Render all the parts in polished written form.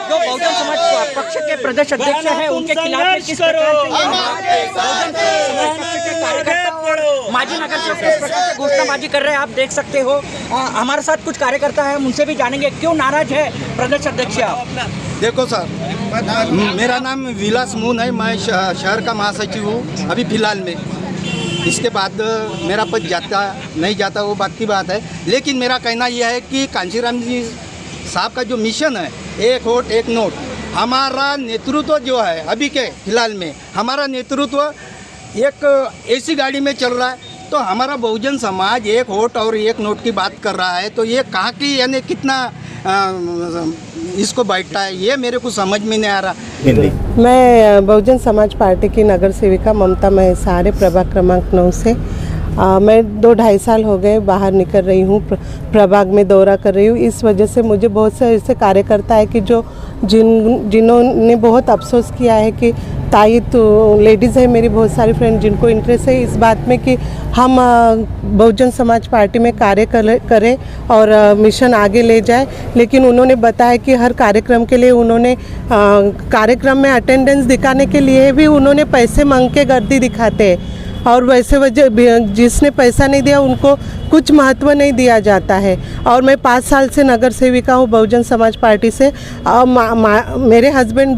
जो बहुजन समाज पक्ष के प्रदेश अध्यक्ष हैं उनके खिलाफ में किस प्रकार से बहुजन समाज पक्ष के कार्यकर्ता माजी नगर सेवक किस प्रकार से घोषणाबाजी कर रहे हैं आप देख सकते हो। हमारे साथ कुछ कार्यकर्ता है, उनसे भी जानेंगे क्यों नाराज है प्रदेश अध्यक्ष। देखो सर, मेरा नाम विलास मून है, मैं शहर का महासचिव हूँ अभी फिलहाल में। इसके बाद मेरा पद जाता नहीं जाता वो बात की बात है, लेकिन मेरा कहना यह है कि कांशीराम जी साहब का जो मिशन है एक वोट एक नोट, हमारा नेतृत्व जो है अभी के फिलहाल में हमारा नेतृत्व एक ऐसी गाड़ी में चल रहा है, तो हमारा बहुजन समाज एक वोट और एक नोट की बात कर रहा है, तो ये कहाँ की यानी कितना इसको बैठता है, ये मेरे को समझ में नहीं आ रहा। मैं बहुजन समाज पार्टी की नगर सेविका ममता महसारे प्रभाग क्रमांक 9 से मैं 2-2.5 साल हो गए बाहर निकल रही हूँ, प्रभाग में दौरा कर रही हूँ। इस वजह से मुझे बहुत से ऐसे कार्यकर्ता है कि जिन्होंने बहुत अफसोस किया है कि ताई तो लेडीज़ है मेरी बहुत सारी फ्रेंड जिनको इंटरेस्ट है इस बात में कि हम बहुजन समाज पार्टी में कार्य करें और मिशन आगे ले जाए, लेकिन उन्होंने बताया कि हर कार्यक्रम के लिए उन्होंने कार्यक्रम में अटेंडेंस दिखाने के लिए भी उन्होंने पैसे मांग के गर्दी दिखाते हैं, और वैसे वजह जिसने पैसा नहीं दिया उनको कुछ महत्व नहीं दिया जाता है। और मैं 5 साल से नगर सेविका हूँ बहुजन समाज पार्टी से। मेरे हस्बैंड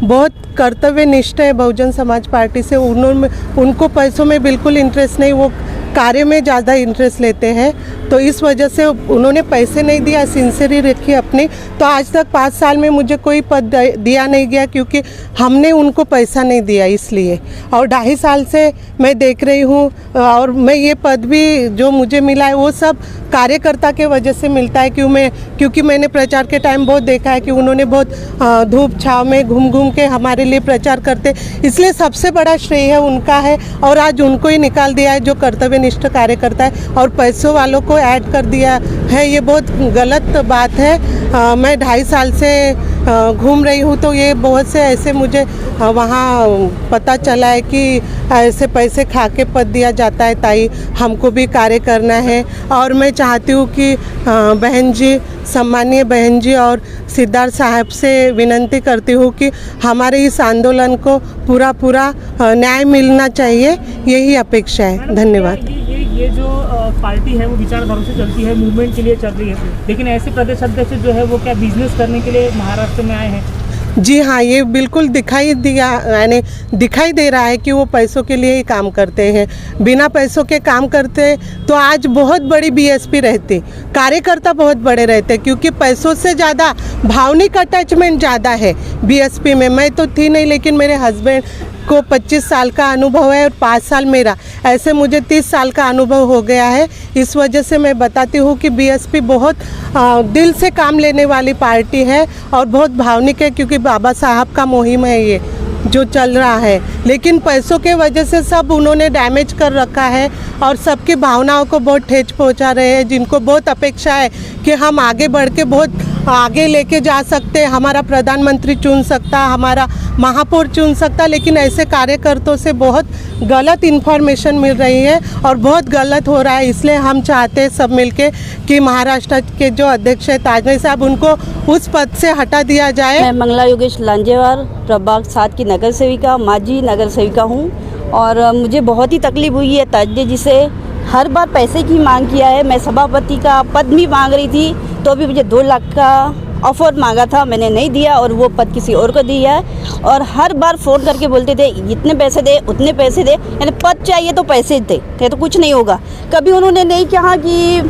बहुत कर्तव्यनिष्ठ है बहुजन समाज पार्टी से, उनको पैसों में बिल्कुल इंटरेस्ट नहीं, वो कार्य में ज़्यादा इंटरेस्ट लेते हैं, तो इस वजह से उन्होंने पैसे नहीं दिया, सिंसियरी रखी अपनी। तो आज तक 5 साल में मुझे कोई पद दिया नहीं गया क्योंकि हमने उनको पैसा नहीं दिया इसलिए। और 2.5 साल से मैं देख रही हूँ, और मैं ये पद भी जो मुझे मिला है वो सब कार्यकर्ता के वजह से मिलता है क्योंकि मैंने प्रचार के टाइम बहुत देखा है कि उन्होंने बहुत धूप छाँव में घूम के हमारे लिए प्रचार करते, इसलिए सबसे बड़ा श्रेय है उनका है। और आज उनको ही निकाल दिया है जो कर्तव्यनिष्ठ कार्यकर्ता है और पैसों वालों को ऐड कर दिया है, ये बहुत गलत बात है। मैं 2.5 साल से घूम रही हूँ, तो ये बहुत से ऐसे मुझे वहाँ पता चला है कि ऐसे पैसे खा के पद दिया जाता है। ताई हमको भी कार्य करना है, और मैं चाहती हूँ कि बहन जी, सम्मानीय बहन जी और सिद्धार्थ साहब से विनती करती हूँ कि हमारे इस आंदोलन को पूरा न्याय मिलना चाहिए, यही अपेक्षा है। धन्यवाद। ये जो पार्टी है वो विचारधारा से चलती है, मूवमेंट के लिए चल रही है, लेकिन ऐसे प्रदेश अध्यक्ष जो है वो क्या बिजनेस करने के लिए महाराष्ट्र में आए हैं? जी हाँ, ये बिल्कुल दिखाई दे रहा है कि वो पैसों के लिए ही काम करते हैं। बिना पैसों के काम करते तो आज बहुत बड़ी बीएसपी रहती, कार्यकर्ता बहुत बड़े रहते, क्योंकि पैसों से ज़्यादा भावनिक अटैचमेंट ज़्यादा है बीएसपी में। मैं तो थी नहीं, लेकिन मेरे हस्बैंड को 25 साल का अनुभव है और 5 साल मेरा, ऐसे मुझे 30 साल का अनुभव हो गया है। इस वजह से मैं बताती हूँ कि बीएसपी बहुत दिल से काम लेने वाली पार्टी है और बहुत भावनिक है, क्योंकि बाबा साहब का मुहिम है ये जो चल रहा है। लेकिन पैसों के वजह से सब उन्होंने डैमेज कर रखा है और सबकी भावनाओं को बहुत ठेस पहुंचा रहे हैं, जिनको बहुत अपेक्षा है कि हम आगे बढ़ के बहुत आगे लेके जा सकते हैं, हमारा प्रधानमंत्री चुन सकता, हमारा महापौर चुन सकता, लेकिन ऐसे कार्यकर्ताओं से बहुत गलत इन्फॉर्मेशन मिल रही है और बहुत गलत हो रहा है। इसलिए हम चाहते हैं सब मिलके कि महाराष्ट्र के जो अध्यक्ष है ताजमल साहब, उनको उस पद से हटा दिया जाए। मैं मंगला योगेश लांजेवार प्रभाग 7 की नगर सेविका, माजी नगर सेविका हूँ, और मुझे बहुत ही तकलीफ हुई है ताजमल जी से। हर बार पैसे की मांग किया है, मैं सभापति का पद भी मांग रही थी, तो भी मुझे 2 लाख का ऑफर मांगा था, मैंने नहीं दिया और वो पद किसी और को दिया है। और हर बार फ़ोन करके बोलते थे इतने पैसे दे, उतने पैसे दे, यानी पद चाहिए तो पैसे दे, तो कुछ नहीं होगा। कभी उन्होंने नहीं कहा कि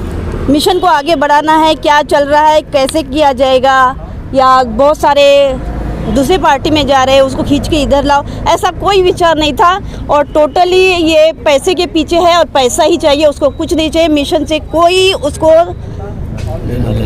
मिशन को आगे बढ़ाना है, क्या चल रहा है, कैसे किया जाएगा, या बहुत सारे दूसरी पार्टी में जा रहे हैं उसको खींच के इधर लाओ, ऐसा कोई विचार नहीं था। और टोटली ये पैसे के पीछे है और पैसा ही चाहिए, उसको कुछ नहीं चाहिए, मिशन से कोई उसको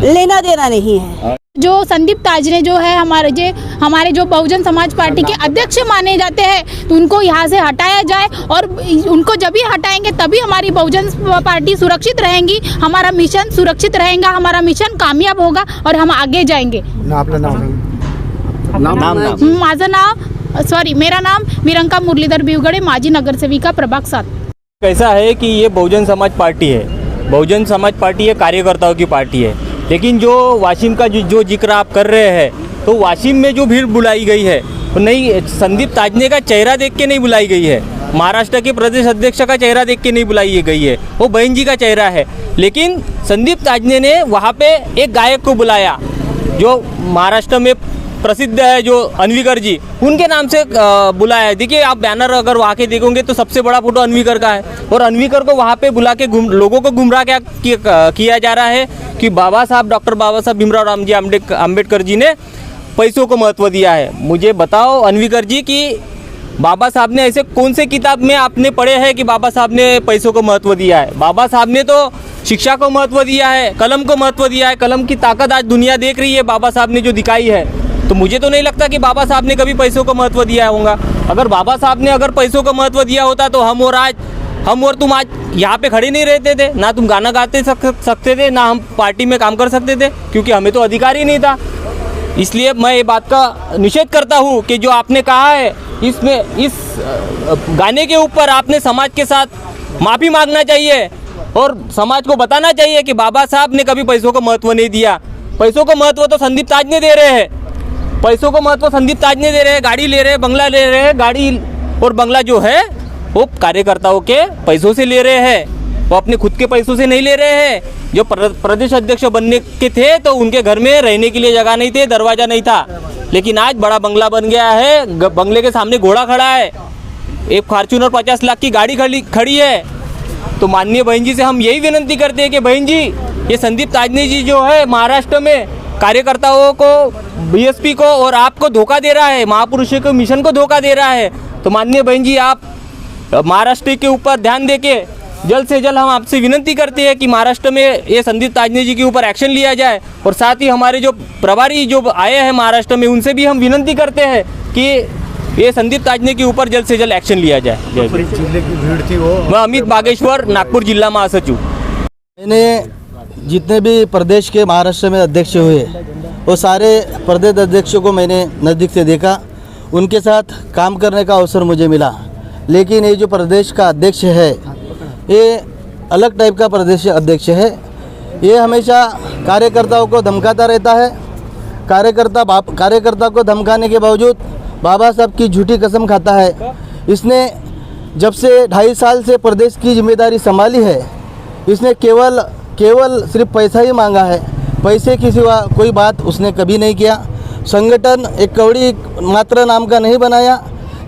लेना देना नहीं है। जो संदीप ताजने जो है हमारे जो बहुजन समाज पार्टी के अध्यक्ष माने जाते हैं, तो उनको यहाँ से हटाया जाए, और उनको जब भी हटाएंगे तभी हमारी बहुजन पार्टी सुरक्षित रहेंगी, हमारा मिशन सुरक्षित रहेगा, हमारा मिशन कामयाब होगा और हम आगे जाएंगे। मेरा नाम विरंका मुरलीधर बिवगड़े, माजी नगर सेविका प्रभाग 7। कैसा है कि ये बहुजन समाज पार्टी है, बहुजन समाज पार्टी ये कार्यकर्ताओं की पार्टी है, लेकिन जो वाशिम का जो जिक्र आप कर रहे हैं, तो वाशिम में जो भीड़ बुलाई गई है वो नहीं, संदीप ताजने का चेहरा देख के नहीं बुलाई गई है, महाराष्ट्र के प्रदेश अध्यक्ष का चेहरा देख के नहीं बुलाई गई है, वो बहन जी का चेहरा है। लेकिन संदीप ताजने ने वहाँ पे एक गायक को बुलाया जो महाराष्ट्र में प्रसिद्ध है, जो अन्वीकर जी, उनके नाम से बुलाया है। देखिए आप बैनर अगर वहाँ के देखोगे तो सबसे बड़ा फोटो अन्वीकर का है, और अन्वीकर को वहाँ पे बुला के लोगों को गुमराह किया जा रहा है कि बाबा साहब, डॉक्टर बाबा साहब भीमराव रामजी अम्बेडकर जी ने पैसों को महत्व दिया है। मुझे बताओ अन्वीकर जी कि बाबा साहब ने ऐसे कौन से किताब में आपने पढ़े हैं कि बाबा साहब ने पैसों को महत्व दिया है? बाबा साहब ने तो शिक्षा को महत्व दिया है, कलम को महत्व दिया है। कलम की ताकत आज दुनिया देख रही है बाबा साहब ने जो दिखाई है। तो मुझे तो नहीं लगता कि बाबा साहब ने कभी पैसों को महत्व दिया होगा। अगर बाबा साहब ने अगर पैसों को महत्व दिया होता तो हम और तुम आज यहाँ पे खड़े नहीं रहते थे, ना तुम गाना गाते सकते थे, ना हम पार्टी में काम कर सकते थे, क्योंकि हमें तो अधिकार ही नहीं था। इसलिए मैं ये बात का निषेध करता हूँ कि जो आपने कहा है इसमें, इस गाने के ऊपर आपने समाज के साथ माफ़ी मांगना चाहिए और समाज को बताना चाहिए कि बाबा साहब ने कभी पैसों को महत्व नहीं दिया। पैसों को महत्व तो संदीप ताजने दे रहे हैं, पैसों को महत्व संदीप ताजने दे रहे हैं, गाड़ी ले रहे हैं, बंगला ले रहे हैं। गाड़ी और बंगला जो है वो कार्यकर्ताओं के पैसों से ले रहे हैं, वो अपने खुद के पैसों से नहीं ले रहे हैं। जो प्रदेश अध्यक्ष बनने के थे तो उनके घर में रहने के लिए जगह नहीं थे, दरवाज़ा नहीं था, लेकिन आज बड़ा बंगला बन गया है। बंगले के सामने घोड़ा खड़ा है, एक फॉर्च्यूनर 50 लाख की गाड़ी खड़ी है। तो माननीय बहन जी से हम यही विनती करते हैं कि बहन जी, ये संदीप ताजने जी जो है महाराष्ट्र में कार्यकर्ताओं को, बीएसपी को और आपको धोखा दे रहा है, महापुरुषों के मिशन को धोखा दे रहा है। तो माननीय बहन जी, आप महाराष्ट्र के ऊपर ध्यान देके जल्द से जल्द हम आपसे विनती करते हैं कि महाराष्ट्र में ये संदीप ताजने जी के ऊपर एक्शन लिया जाए। और साथ ही हमारे जो प्रभारी जो आए हैं महाराष्ट्र में, उनसे भी हम विनती करते हैं कि ये संदीप ताजने के ऊपर जल्द से जल्द एक्शन लिया जाए। जय जिले की भीड़ थी वो। मैं अमित बागेश्वर, नागपुर जिला महासचिव। मैंने जितने भी प्रदेश के महाराष्ट्र में अध्यक्ष हुए वो सारे प्रदेश अध्यक्षों को मैंने नज़दीक से देखा, उनके साथ काम करने का अवसर मुझे मिला। लेकिन ये जो प्रदेश का अध्यक्ष है ये अलग टाइप का प्रदेश अध्यक्ष है। ये हमेशा कार्यकर्ताओं को धमकाता रहता है। कार्यकर्ता को धमकाने के बावजूद बाबा साहब की झूठी कसम खाता है। इसने जब से 2.5 साल से प्रदेश की जिम्मेदारी संभाली है, इसने केवल सिर्फ पैसा ही मांगा है, पैसे की सिवा कोई बात उसने कभी नहीं किया। संगठन एक कौड़ी मात्र नाम का नहीं बनाया।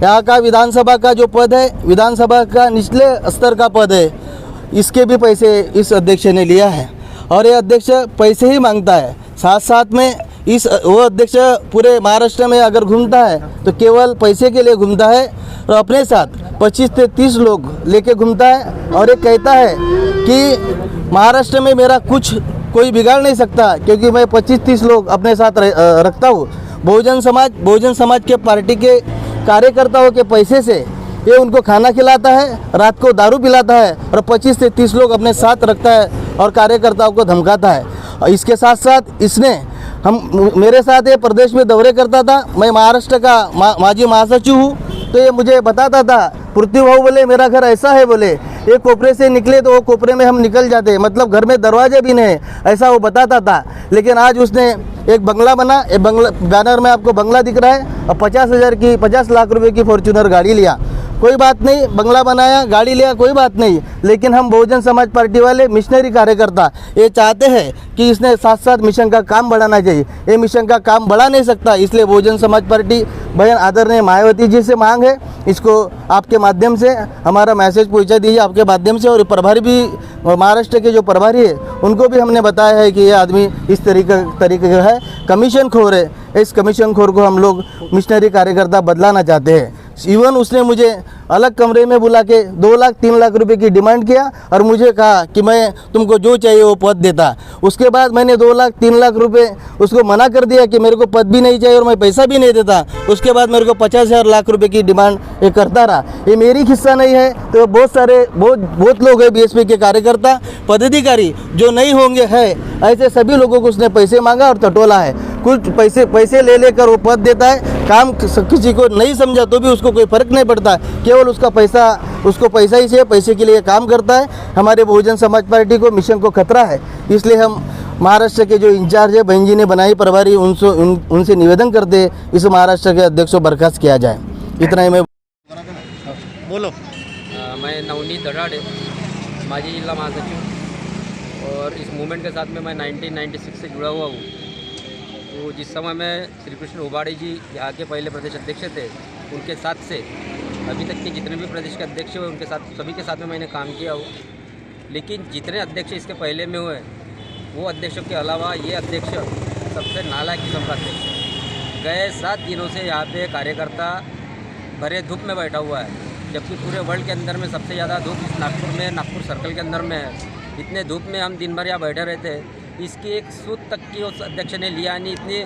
यहाँ का विधानसभा का जो पद है, विधानसभा का निचले स्तर का पद है, इसके भी पैसे इस अध्यक्ष ने लिया है। और ये अध्यक्ष पैसे ही मांगता है। साथ में वो अध्यक्ष पूरे महाराष्ट्र में अगर घूमता है तो केवल पैसे के लिए घूमता है और अपने साथ 25 से 30 लोग लेके घूमता है। और ये कहता है कि महाराष्ट्र में मेरा कोई बिगाड़ नहीं सकता, क्योंकि मैं 25-30 लोग अपने साथ रखता हूँ। बहुजन समाज के पार्टी के कार्यकर्ताओं के पैसे से ये उनको खाना खिलाता है, रात को दारू पिलाता है और 25 से 30 लोग अपने साथ रखता है और कार्यकर्ताओं को धमकाता है। और इसके साथ साथ इसने मेरे साथ ये प्रदेश में दौरे करता था। मैं महाराष्ट्र का माजी महासचिव हूँ, तो ये मुझे बताता था, पृथ्वी भाऊ बोले मेरा घर ऐसा है, बोले एक कोपरे से निकले तो वो कोपरे में हम निकल जाते, मतलब घर में दरवाजे भी नहीं, ऐसा वो बताता था। लेकिन आज उसने एक बंगला बना, एक बंगला बैनर में आपको बंगला दिख रहा है, और 50 लाख रुपए की फॉर्च्यूनर गाड़ी लिया। कोई बात नहीं, बंगला बनाया, गाड़ी लिया, कोई बात नहीं। लेकिन हम बहुजन समाज पार्टी वाले मिशनरी कार्यकर्ता ये चाहते हैं कि इसने साथ मिशन का काम बढ़ाना चाहिए। ये मिशन का काम बढ़ा नहीं सकता, इसलिए बहुजन समाज पार्टी बहन आदरणीय मायावती जी से मांग है, इसको आपके माध्यम से हमारा मैसेज पहुंचा दीजिए, आपके माध्यम से। और प्रभारी भी, महाराष्ट्र के जो प्रभारी है उनको भी हमने बताया है कि ये आदमी इस तरीके का है, कमीशन खोर है। इस कमीशन खोर को हम लोग मिशनरी कार्यकर्ता बदलाना चाहते हैं। इवन उसने मुझे अलग कमरे में बुला के 2 लाख 3 लाख रुपए की डिमांड किया और मुझे कहा कि मैं तुमको जो चाहिए वो पद देता। उसके बाद मैंने 2 लाख 3 लाख रुपए उसको मना कर दिया कि मेरे को पद भी नहीं चाहिए और मैं पैसा भी नहीं देता। उसके बाद मेरे को 50,000 लाख रुपए की डिमांड ये करता रहा। ये मेरी हिस्सा नहीं है, तो बहुत लोग हैं बीएसपी के कार्यकर्ता पदाधिकारी जो नहीं होंगे है, ऐसे सभी लोगों को उसने पैसे मांगा और टटोला है। कुछ पैसे ले लेकर वो पद देता है, काम किसी को नहीं समझा तो भी उसको कोई फर्क नहीं पड़ता, केवल उसको पैसा ही चाहिए, पैसे के लिए काम करता है। हमारे बहुजन समाज पार्टी को मिशन को खतरा है, इसलिए हम महाराष्ट्र के जो इंचार्ज है बहन जी ने बनाई प्रभारी उनसे निवेदन करते इस महाराष्ट्र के अध्यक्ष को बर्खास्त किया जाए। इतना ही मैं बोलो। मैं नवनीत दड़ाड़े माजी जिला महासचिव और इस मूवमेंट के साथ में मैं 1996 से जुड़ा हुआ हूँ। तो जिस समय में श्री कृष्ण उबाड़ी जी यहाँ के पहले प्रदेश अध्यक्ष थे, उनके साथ से अभी तक के जितने भी प्रदेश के अध्यक्ष हुए उनके साथ सभी के साथ में मैंने काम किया हूँ। लेकिन जितने अध्यक्ष इसके पहले में हुए वो अध्यक्षों के अलावा ये अध्यक्ष सबसे नालायक किस्म का अध्यक्ष। गए 7 दिनों से यहाँ पे कार्यकर्ता भरे धूप में बैठा हुआ है, जबकि पूरे वर्ल्ड के अंदर में सबसे ज़्यादा धूप इस नागपुर में, नागपुर सर्कल के अंदर में है। इतने धूप में हम दिन भर यहाँ बैठे रहते हैं, इसकी एक सूत तक की उस अध्यक्ष ने लिया नहीं। इतनी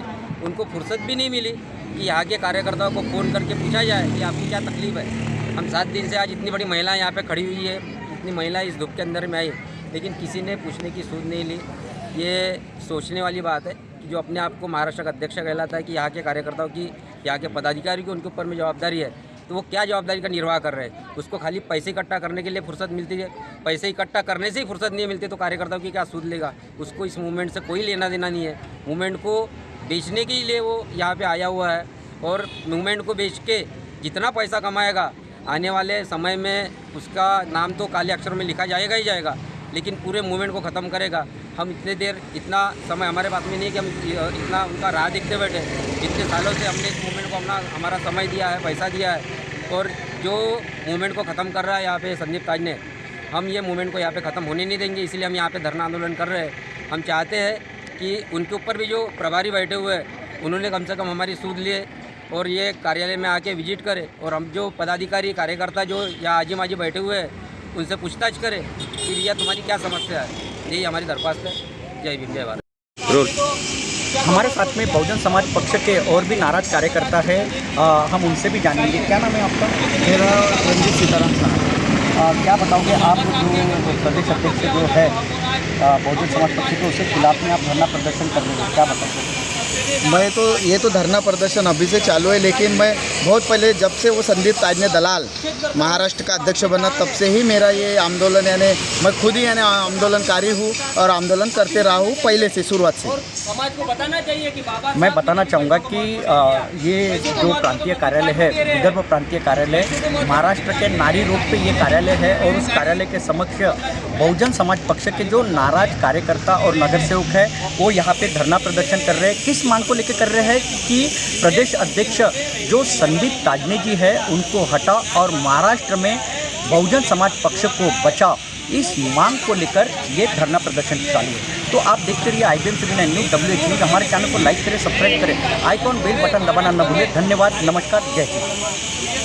उनको फुर्सत भी नहीं मिली कि यहाँ के कार्यकर्ताओं को फ़ोन करके पूछा जाए कि आपकी क्या तकलीफ़ है। हम 7 दिन से आज इतनी बड़ी महिलाएं यहाँ पे खड़ी हुई है, इतनी महिलाएं इस धूप के अंदर में आई, लेकिन किसी ने पूछने की सूझ नहीं ली। ये सोचने वाली बात है कि जो अपने आप को महाराष्ट्र का अध्यक्ष कहलाता है कि यहाँ के कार्यकर्ताओं की, यहाँ के पदाधिकारी की उनके ऊपर में जवाबदारी है, तो वो क्या जवाबदारी का निर्वाह कर रहे हैं। उसको खाली पैसे इकट्ठा करने के लिए फुर्सत मिलती है, पैसे इकट्ठा करने से ही फुर्सत नहीं मिलती तो कार्यकर्ताओं की क्या सूद लेगा। उसको इस मूवमेंट से कोई लेना देना नहीं है। मूवमेंट को बेचने के लिए वो यहाँ पे आया हुआ है और मूवमेंट को बेच के जितना पैसा कमाएगा आने वाले समय में उसका नाम तो काले अक्षर में लिखा जाएगा ही जाएगा, लेकिन पूरे मूवमेंट को ख़त्म करेगा। हम इतना समय हमारे पास में नहीं कि हम इतना उनका राह देखते बैठे। इतने सालों से हमने इस मूवमेंट को हमारा समय दिया है, पैसा दिया है, और जो मूवमेंट को ख़त्म कर रहा है यहाँ पे संदीप ताज ने, हम ये मूवमेंट को यहाँ पे ख़त्म होने नहीं देंगे। इसलिए हम यहाँ पे धरना आंदोलन कर रहे हैं। हम चाहते हैं कि उनके ऊपर भी जो प्रभारी बैठे हुए हैं उन्होंने कम से कम हमारी सूद लिए और ये कार्यालय में आके विजिट करे, और हम जो पदाधिकारी कार्यकर्ता जो यहाँ आजी माजी बैठे हुए हैं उनसे पूछताछ करें कि भैया तुम्हारी क्या समस्या है। यही हमारी दरख्वास्त है। जय भीम, जय भारत। हमारे साथ में बहुजन समाज पक्ष के और भी नाराज कार्यकर्ता है, हम उनसे भी जानेंगे। क्या नाम है आपका? मेरा रंजीत सीताराम साहब। क्या बताओगे आप जो प्रदेश अध्यक्ष जो है बहुजन समाज पक्ष के, उसके खिलाफ में आप धरना प्रदर्शन कर रहे हो, क्या बताओगे? मैं तो ये तो धरना प्रदर्शन अभी से चालू है, लेकिन मैं बहुत पहले जब से वो संदीप ताज ने दलाल महाराष्ट्र का अध्यक्ष बना तब से ही मेरा ये आंदोलन, यानी मैं खुद ही आंदोलनकारी हूँ और आंदोलन करते रहा हूँ पहले से, शुरुआत से। समाज को बताना चाहिए कि बाबा मैं बताना चाहूँगा कि ये जो प्रांतीय कार्यालय है, विदर्भ प्रांतीय कार्यालय, महाराष्ट्र के नारी रोड पे ये कार्यालय है, और उस कार्यालय के समक्ष बहुजन समाज पक्ष के जो नाराज कार्यकर्ता और नगर सेवक है वो यहाँ पे धरना प्रदर्शन कर रहे हैं। किस मांग को लेकर कर रहे हैं कि प्रदेश अध्यक्ष जो संदीप ताजने जी है उनको हटा और महाराष्ट्र में बहुजन समाज पक्ष को बचाओ। इस मांग को लेकर ये धरना प्रदर्शन चालू है। तो आप देखते रहिए IBM TV9 news WH news. हमारे चैनल को लाइक करें, सब्सक्राइब करें, आइकॉन बेल बटन दबाना न भूलें। धन्यवाद, नमस्कार, जय हिंद।